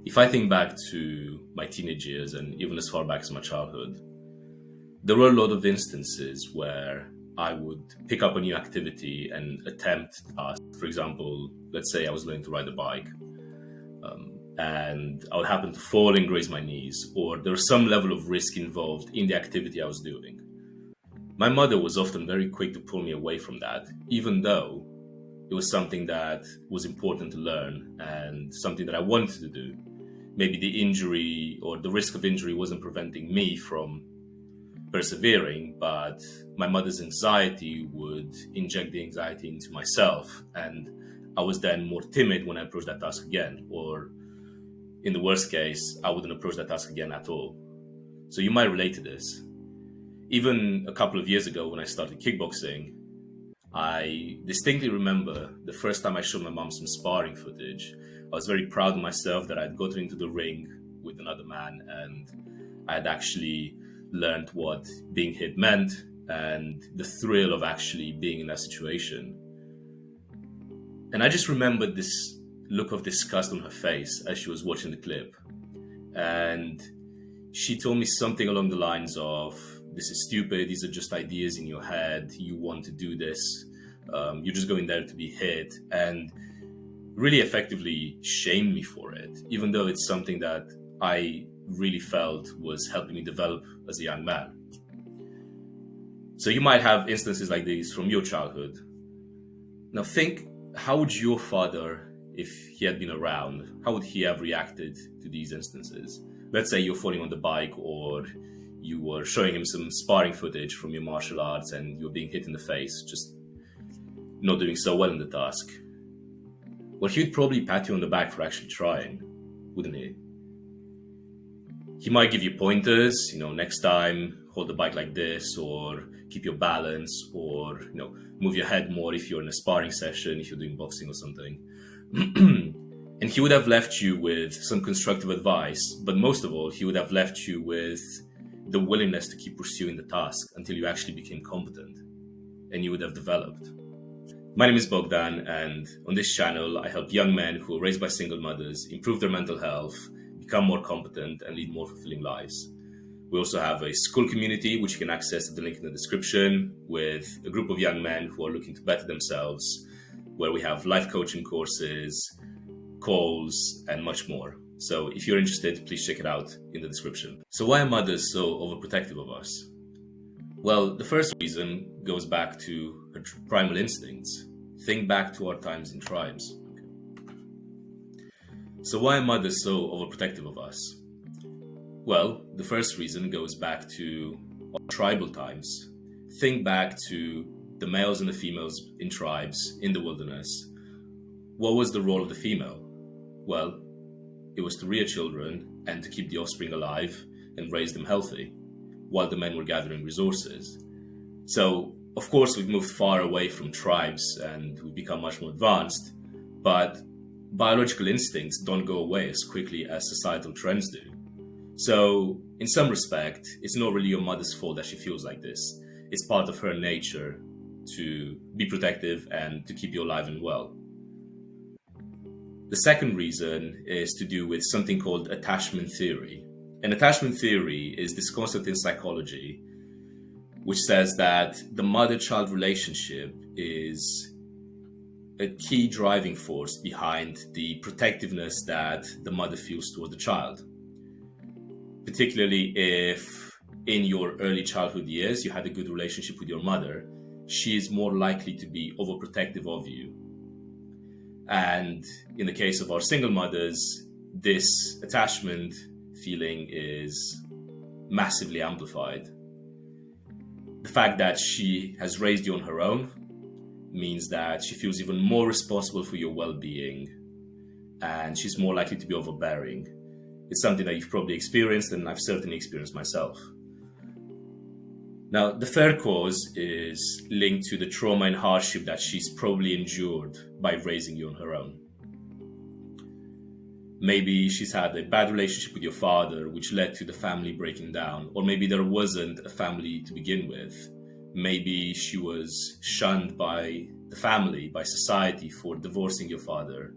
If I think back to my teenage years and even as far back as my childhood, there were a lot of instances where I would pick up a new activity and attempt tasks. For example, let's say I was learning to ride a bike, and I would happen to fall and graze my knees, or there was some level of risk involved in the activity I was doing. My mother was often very quick to pull me away from that, even though it was something that was important to learn and something that I wanted to do. Maybe the injury or the risk of injury wasn't preventing me from persevering, but my mother's anxiety would inject the anxiety into myself, and I was then more timid when I approached that task again, or in the worst case, I wouldn't approach that task again at all. So you might relate to this. Even a couple of years ago when I started kickboxing, I distinctly remember the first time I showed my mom some sparring footage. I was very proud of myself that I'd gotten into the ring with another man and I had actually learned what being hit meant and the thrill of actually being in that situation. And I just remembered this look of disgust on her face as she was watching the clip. And she told me something along the lines of, "This is stupid, these are just ideas in your head, you want to do this, you're just going there to be hit," and really effectively shamed me for it, even though it's something that I really felt was helping me develop as a young man. So you might have instances like these from your childhood. Now think, how would your father, if he had been around, how would he have reacted to these instances? Let's say you're falling on the bike, or you were showing him some sparring footage from your martial arts and you're being hit in the face, just not doing so well in the task. Well, he'd probably pat you on the back for actually trying, wouldn't he? He might give you pointers, next time hold the bike like this, or keep your balance, or, move your head more if you're in a sparring session, if you're doing boxing or something. And he would have left you with some constructive advice, but most of all, he would have left you with the willingness to keep pursuing the task until you actually became competent and you would have developed. My name is Bogdan, and on this channel, I help young men who are raised by single mothers improve their mental health, become more competent, and lead more fulfilling lives. We also have a school community, which you can access at the link in the description, with a group of young men who are looking to better themselves, where we have life coaching courses, calls, and much more. So if you're interested, please check it out in the description. So why are mothers so overprotective of us? Well, the first reason goes back to her primal instincts. Think back to our times in tribes. So why are mothers so overprotective of us? Well, the first reason goes back to our tribal times. Think back to the males and the females in tribes in the wilderness. What was the role of the female? Well, it was to rear children and to keep the offspring alive and raise them healthy, while the men were gathering resources. So, of course, we've moved far away from tribes and we've become much more advanced, but biological instincts don't go away as quickly as societal trends do. So, in some respect, it's not really your mother's fault that she feels like this. It's part of her nature to be protective and to keep you alive and well. The second reason is to do with something called attachment theory. And attachment theory is this concept in psychology which says that the mother-child relationship is a key driving force behind the protectiveness that the mother feels toward the child. Particularly if in your early childhood years you had a good relationship with your mother, she is more likely to be overprotective of you. And in the case of our single mothers, this attachment feeling is massively amplified. The fact that she has raised you on her own means that she feels even more responsible for your well-being, and she's more likely to be overbearing. It's something that you've probably experienced, and I've certainly experienced myself. Now, the third cause is linked to the trauma and hardship that she's probably endured by raising you on her own. Maybe she's had a bad relationship with your father, which led to the family breaking down. Or maybe there wasn't a family to begin with. Maybe she was shunned by the family, by society for divorcing your father.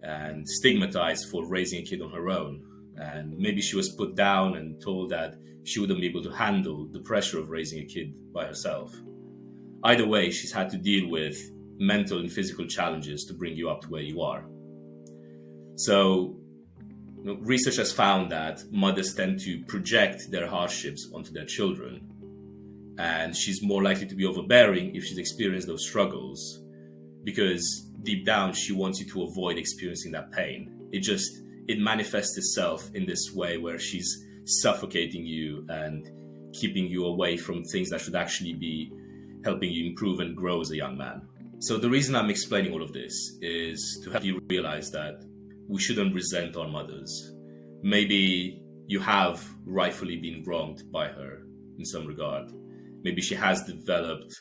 and stigmatized for raising a kid on her own. And maybe she was put down and told that she wouldn't be able to handle the pressure of raising a kid by herself. Either way, she's had to deal with mental and physical challenges to bring you up to where you are. So, research has found that mothers tend to project their hardships onto their children, and she's more likely to be overbearing if she's experienced those struggles, because deep down she wants you to avoid experiencing that pain. It manifests itself in this way where she's suffocating you and keeping you away from things that should actually be helping you improve and grow as a young man. So the reason I'm explaining all of this is to help you realize that we shouldn't resent our mothers. Maybe you have rightfully been wronged by her in some regard. Maybe she has developed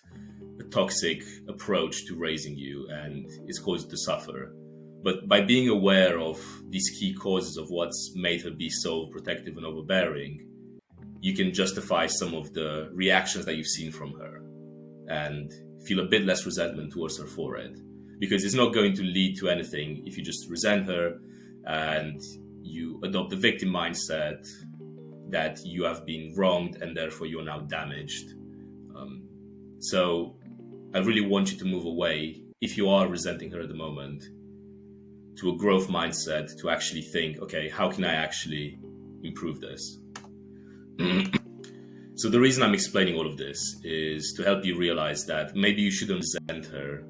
a toxic approach to raising you and it's caused you to suffer. But by being aware of these key causes of what's made her be so protective and overbearing, you can justify some of the reactions that you've seen from her and feel a bit less resentment towards her for it. Because it's not going to lead to anything if you just resent her and you adopt the victim mindset that you have been wronged and therefore you're now damaged. So I really want you to move away, if you are resenting her at the moment, to a growth mindset, to actually think, okay, how can I actually improve this? So the reason I'm explaining all of this is to help you realize that maybe you shouldn't resent her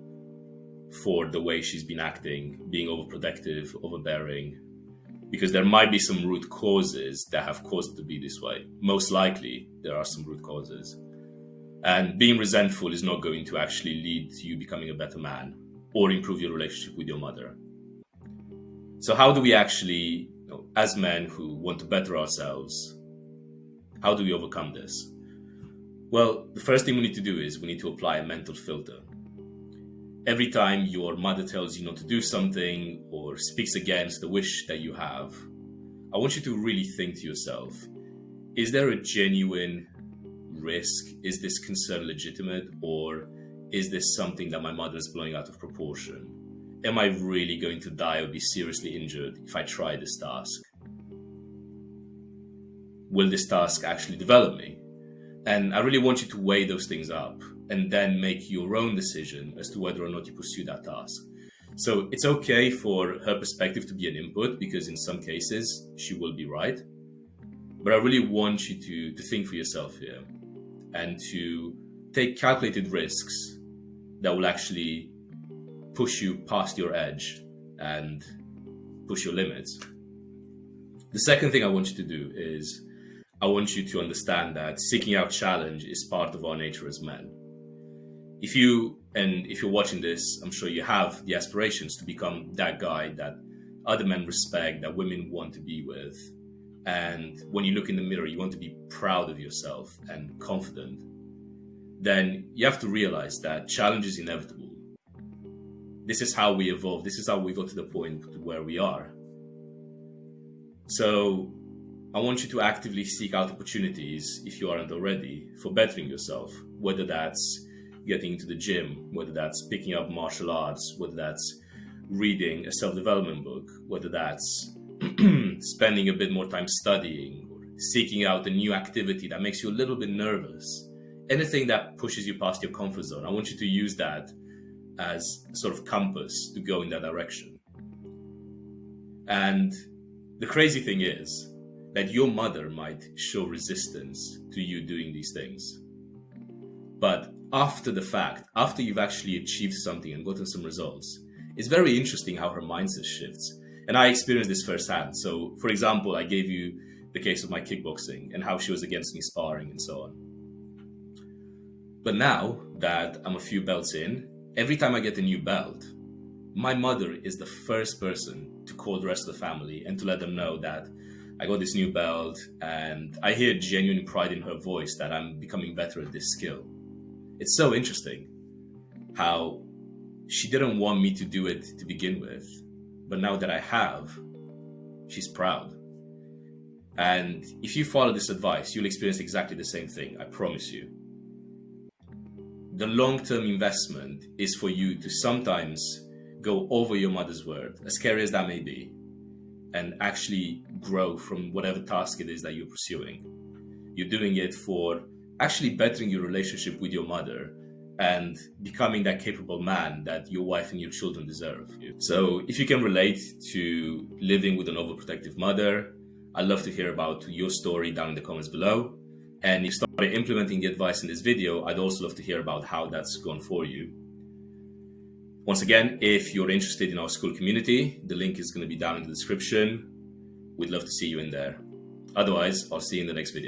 for the way she's been acting, being overprotective, overbearing, because there might be some root causes that have caused it to be this way. Most likely, there are some root causes. And being resentful is not going to actually lead to you becoming a better man or improve your relationship with your mother. So how do we actually, as men who want to better ourselves, how do we overcome this? Well, the first thing we need to do is we need to apply a mental filter. Every time your mother tells you not to do something or speaks against the wish that you have, I want you to really think to yourself, is there a genuine risk? Is this concern legitimate? Or is this something that my mother is blowing out of proportion? Am I really going to die or be seriously injured if I try this task? Will this task actually develop me? And I really want you to weigh those things up and then make your own decision as to whether or not you pursue that task. So it's okay for her perspective to be an input, because in some cases she will be right. But I really want you to think for yourself here and to take calculated risks that will actually push you past your edge and push your limits. The second thing I want you to do is I want you to understand that seeking out challenge is part of our nature as men. If you're watching this, I'm sure you have the aspirations to become that guy that other men respect, that women want to be with. And when you look in the mirror, you want to be proud of yourself and confident. Then you have to realize that challenge is inevitable. This is how we evolve. This is how we got to the point where we are. So I want you to actively seek out opportunities, if you aren't already, for bettering yourself, whether that's getting into the gym, whether that's picking up martial arts, whether that's reading a self-development book, whether that's spending a bit more time studying, or seeking out a new activity that makes you a little bit nervous. Anything that pushes you past your comfort zone, I want you to use that as a sort of compass to go in that direction. And the crazy thing is that your mother might show resistance to you doing these things. But after the fact, after you've actually achieved something and gotten some results, it's very interesting how her mindset shifts. And I experienced this firsthand. So, for example, I gave you the case of my kickboxing and how she was against me sparring and so on. But now that I'm a few belts in, every time I get a new belt, my mother is the first person to call the rest of the family and to let them know that I got this new belt, and I hear genuine pride in her voice that I'm becoming better at this skill. It's so interesting how she didn't want me to do it to begin with, but now that I have, she's proud. And if you follow this advice, you'll experience exactly the same thing, I promise you. The long-term investment is for you to sometimes go over your mother's word, as scary as that may be, and actually grow from whatever task it is that you're pursuing. You're doing it for actually bettering your relationship with your mother and becoming that capable man that your wife and your children deserve. So if you can relate to living with an overprotective mother, I'd love to hear about your story down in the comments below. And if you started implementing the advice in this video, I'd also love to hear about how that's gone for you. Once again, if you're interested in our school community, the link is going to be down in the description. We'd love to see you in there. Otherwise, I'll see you in the next video.